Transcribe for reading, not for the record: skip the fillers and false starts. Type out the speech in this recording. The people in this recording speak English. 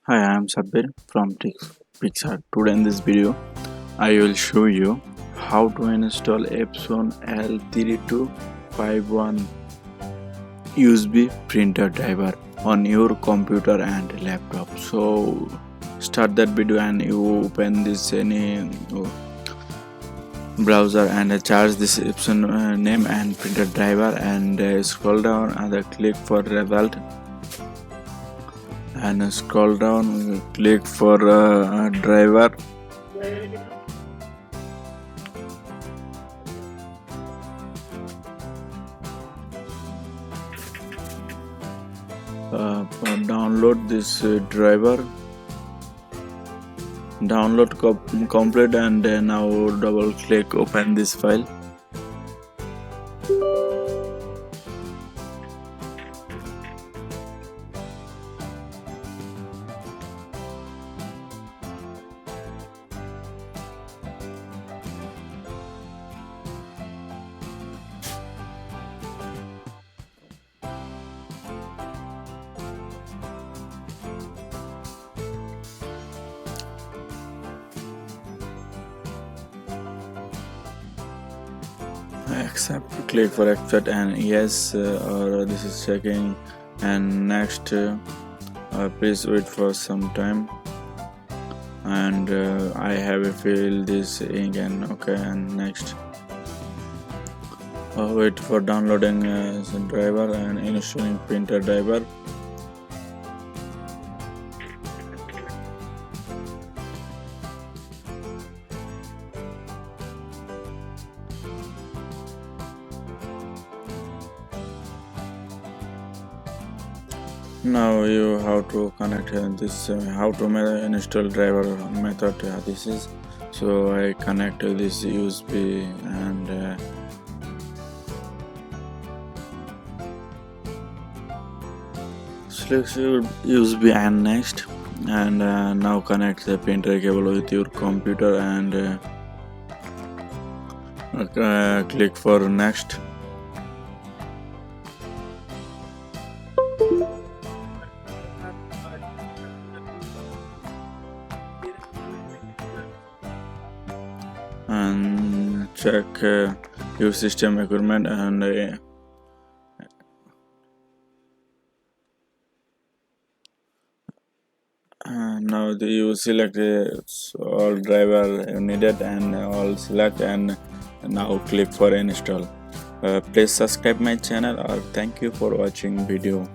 Hi, I am Sabir from Pixar. Today in this video, I will show you how to install Epson L3251 USB printer driver on your computer and laptop. So start that video and you open this any browser and charge this Epson name and printer driver and scroll down and click for result and scroll down, click for driver download this driver, download complete, and now double click open this file. Click for accept and yes, or this is checking, and next please wait for some time, and I have a fill this ink and okay, and next wait for downloading driver and installing printer driver. Now you have to connect this how to install driver method. This is so I connect this USB and select your USB and next, and now connect the printer cable with your computer and click for next. And check your system equipment and now you select all driver needed and all select, and now click for install. Please subscribe my channel, or thank you for watching video.